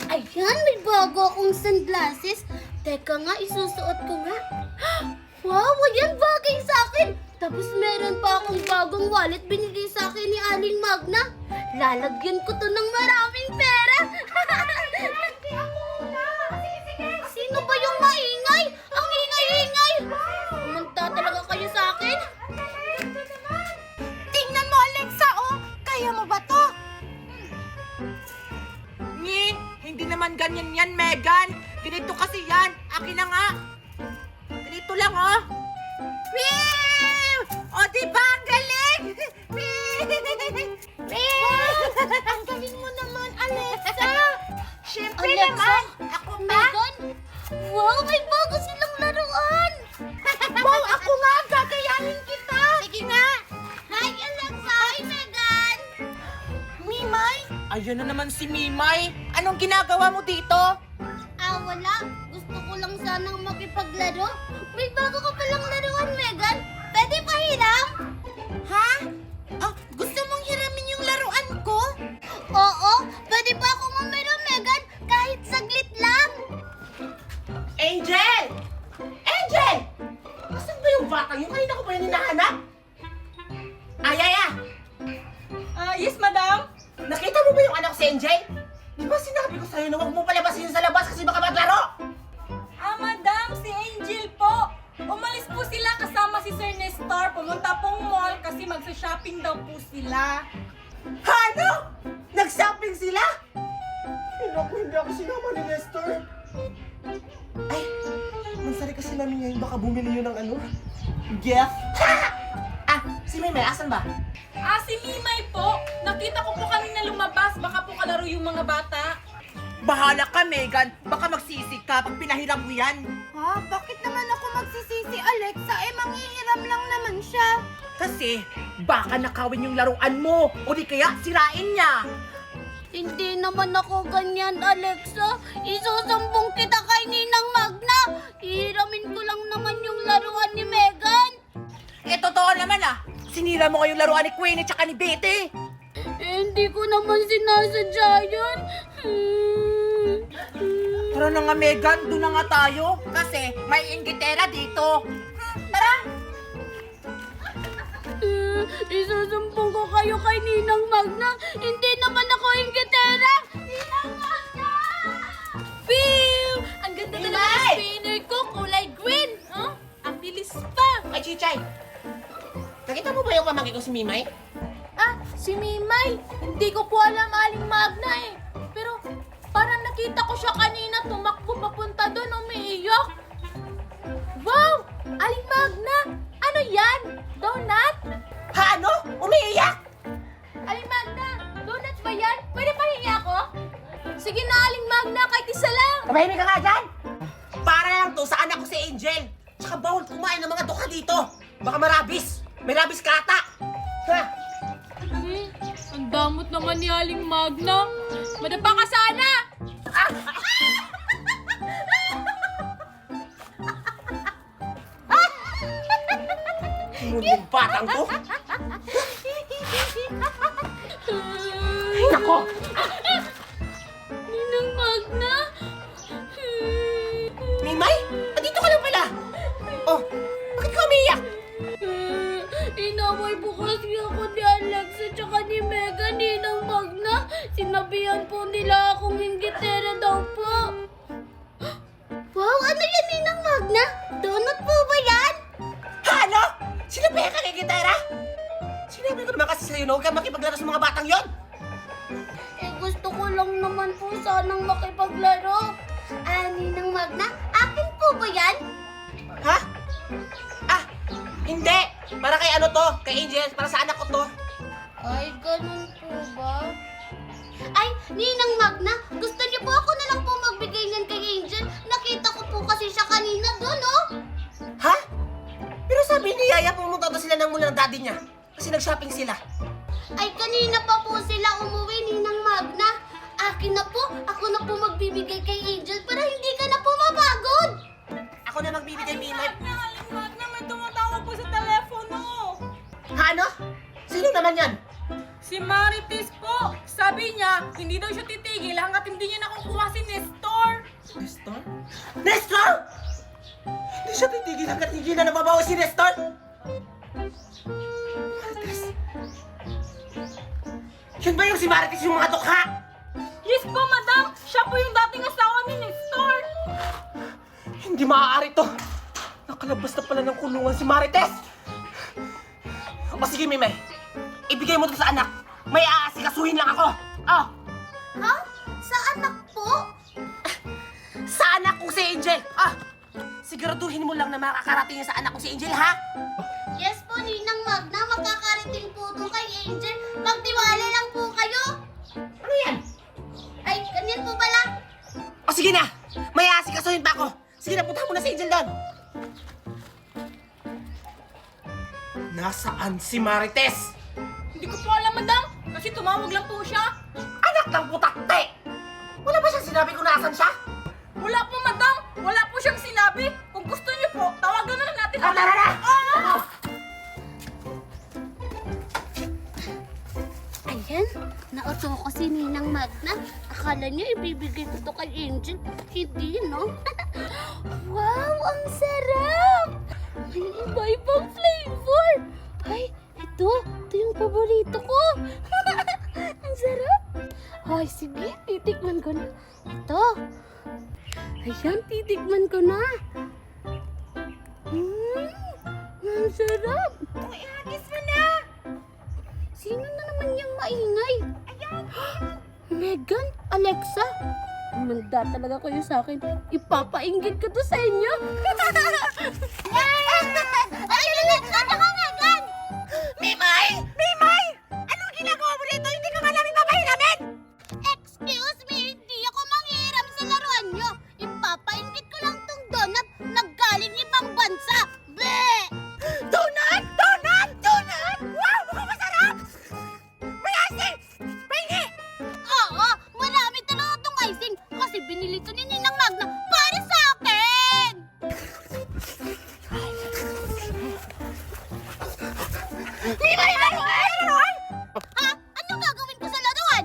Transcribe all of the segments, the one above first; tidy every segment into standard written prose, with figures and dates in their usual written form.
Ayan, may bago akong sunglasses. Teka nga, isusuot ko nga. Wow, ayan, bagay sa akin. Tapos meron pa akong bagong wallet binigay sa akin ni Aling Magna. Lalagyan ko to ng maraming pera. Sino ba yung maingay? Ang ingay-ingay. Pumunta talaga kayo sa akin. Tingnan mo, Alexa, oh! Kaya mo ba to? Hindi naman ganyan yan, Megan. Ganito kasi yan. Akin na nga. Ganito lang, oh. Wee! O, diba? Ang galing! Ang galing mo naman, Alexa. Siyempre Alexa? naman. Ako pa. Megan? Wow, may bago silang laruan. Wow, ako nga. Gagayahin kita. Sige nga. Hi, Alexa. Hi, Megan. Mimay? Ayun na naman si Mimay. Anong ginagawa mo dito? Wala. Gusto ko lang sanang makipaglaro. May bago ka palang laruan, Megan. Pwede pa hiram? Ha? Oh, gusto mong hiramin yung laruan ko? Oo. Pwede pa ako mamira, Megan. Kahit saglit lang. Angel! Angel! Nasaan ba yung batang yung kanina ko pa yun hinahanap? Ayaya! Yes, madam. Nakita mo ba yung anak ko si Angel? Di ba sinabi ko sa'yo na huwag mo palabasin sa labas kasi baka maglaro? Madam, si Angel po. Umalis po sila kasama si Sir Nestor. Pumunta pong mall kasi magsa-shopping daw po sila. Ano? Nag-shopping sila? Hindi ako sinama ni Nestor. Ay, mansari kasi namin ngayon baka bumili yun ng ano? Gift? Si Mimay, asan ba? Si Mimay po. Nakita ko po kanina lumabas. Baka po kalaro yung mga bata. Bahala ka, Megan. Baka magsisig ka pag pinahiram mo yan. Ha? Bakit naman ako magsisisi, Alexa? Manghihiram lang naman siya. Kasi baka nakawin yung laruan mo o di kaya sirain niya. Hindi naman ako ganyan, Alexa. Isusumbong kita kay Ninang Magna. Hihiramin ko lang naman yung laruan ni Megan. Totoo naman Sinira mo ngayong laruan ni Queenie tsaka ni Betty. Hindi ko naman sinasadya yun. Tara na nga, Megan. Doon na nga tayo. Kasi may inggitera dito. Tara! Isusumbong ko kayo kay Ninang Magna. Hindi naman ako inggitera. Ninang Magna! Pew! Ang ganda na Mimay! ng spinner ko. Kulay green. Ang bilis pa. Ay, Chichay. Nakita mo ba yung pamangkin ko si Mimay? Si Mimay. Hindi ko po alam Aling Magna eh. Pero parang nakita ko siya kanina tumakbo papunta doon, umiiyak. Wow! Aling Magna! Ano yan? Donut? Ano? Umiiyak? Aling Magna! Donut ba yan? Pwede pahingi ako? Sige na, Aling Magna, kahit isa lang. Tumahimik ka nga dyan! Para lang to sa anak ko si Angel. Tsaka bawal kumain ng mga duka dito. Baka marabis. May rabis ka ata. Ha? Ang damot naman ni Aling Magna. Madapa ka sana! Yung batang to. Ay, nako! Ninang Magna? Mimay? Andito ka lang pala. Oh, bakit ka umiiyak? Inaway po kasi ako ni Alexa tsaka ni Megan, Ninang Magna. Sinabihan po nila akong inggitera daw po. Wow, ano yan, Ninang Magna? Donut po ba yan? Ano? Sinabihan ka kay gitara? Sinabi ko naman kasi sa'yo na huwag kang makipaglaro sa mga batang yon. Gusto ko lang naman po sanang makipaglaro. Ninang Magna, akin po ba yan? Ha? Hindi. Para kay ano to? Kay Angel. Para sa anak ko to. Ay, ganun po ba? Ay, Ninang Magna, gusto niyo po ako na lang po magbigay niyan kay Angel. Nakita ko po kasi siya kanina doon, oh. Ha? Pero sabi ni Yaya pumunta daw sila ng mula ng daddy niya. Kasi nag-shopping sila. Ay, kanina pa po sila umuwi, Ninang Magna. Akin na po, ako na po magbibigay kay Angel para hindi ka na po mapagod. Ako na magbibigay, Mimay. Aling Magna, may tumatawag po sa telepono. Ano? Sino naman yan? Si Marites po. Sabi niya, hindi daw siya titigil hanggat hindi niya nakukuha si hanggat hindi na nababawas si Nestor? Marites? Yun ba yung si Marites yung mga tukha? Yes po, madam! Siya po yung dating asawa ni Nestor! Hindi maaari to. Nakalabas na pala ng kulungan si Marites. O sige, Mimay. Ibigay mo to sa anak. May aasikasuhin lang ako. Oh, Ha? Sa anak po? sa anak ko si Angel. Ah, siguraduhin mo lang na makakarating sa anak ko si Angel, ha? Yes po, Ninang Magna. Magkakarating po doon kay Angel. Magtiwala lang po kayo. Ano yan? Ay, ganyan po pala. O sige na. May aasikasuhin pa ako. Sige na, punta mo na si Angel doon. Nasaan si Marites? Hindi ko po alam, madam! Kasi tumawag lang po siya! Anak ng putakte! Wala ba siyang sinabi kung nasan siya? Wala po, madam! Wala po siyang sinabi! Kung gusto niyo po, tawagan na lang natin Ah, tara na! Ayan, nauto ko si Ninang Magna. Akala niyo ibibigay ko to kay Angel. Hindi, no? Wow, ang sarap! May iba-ibang flavor! Ay, ito yung paborito ko. Ang sarap! Ay, sige, titikman ko na. Ito. Ayan, titikman ko na. Ang sarap! Ihagis mo na! Sino na naman yung maingay? Megan, Alexa, manda talaga kayo sa akin. Ipapainggit ko to sa inyo. Ay, Alexa, tsaka Megan! Mimay! Mimay! Anong ginagawa mo dito? Hindi ka nga namin papahiramin! Excuse me, hindi ako manghihiram sa laruan nyo. Ipapainggit ko lang tong donut na galing ibang bansa. Bleh! Donut! Donut! Donut! Wow! Mukhang masarap! May icing! Pahingi! Oo, marami talaga tong icing kasi binili to ni Ninang Magna para sa akin! Mimay! Laruan! Laruan! Ha? Anong gagawin ko sa laruan?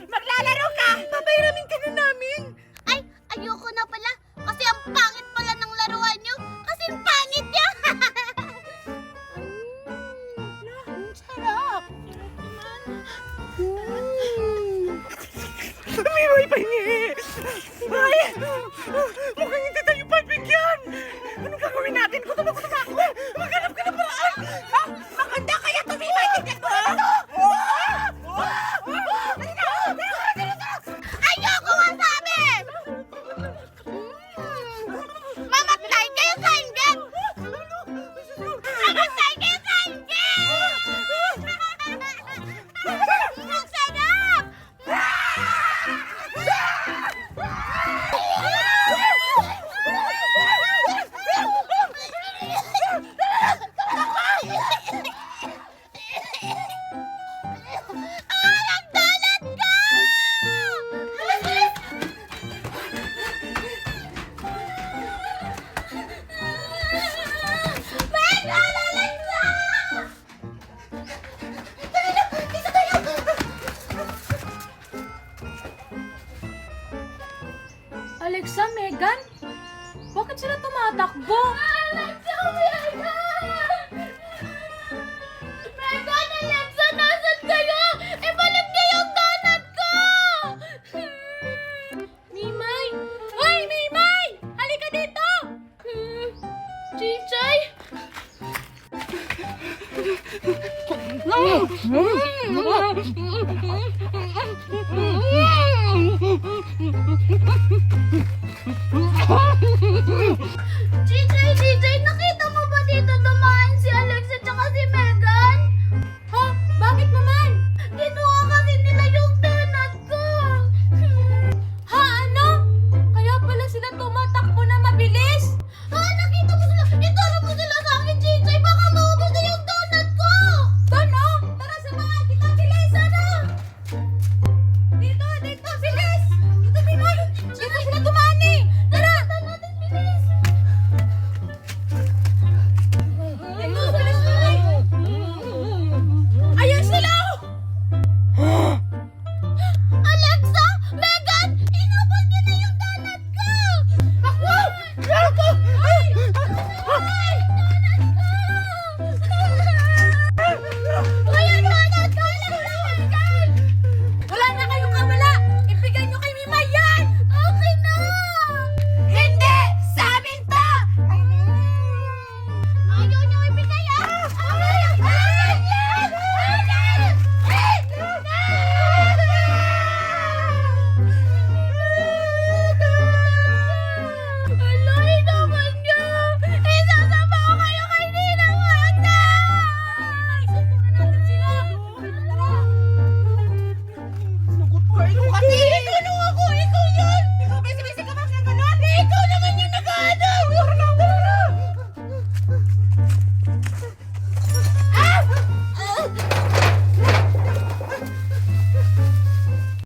Maglalaro ka! Papahiramin ka na namin! Ay, ayoko na pala. Kasi ang pangit pala ng laruan nyo. Kasi ang pangit niya. Ang sarap. Mimay, pahingi! Ay! Mukhang hindi tayo pabigyan! Anong gagawin natin? Gutom ako! Maghanap ka ng paraan! Ha? Maganda kaya ito, Mimay! Tignan mo! Ano? Ayoko nga sabi! Mamatay kayo sa inggit! Mamatay kayo sa inggit! Ang sarap! Nagdalat ka! Megan, Alexa! Alexa, Megan? Bakit sila tumatakbo? Alexa, Megan! Megan, Alexa, nasan kayo? Ibalik niyo yung donut ko! Mimay! Hoy, Mimay! Halika dito! Chichay?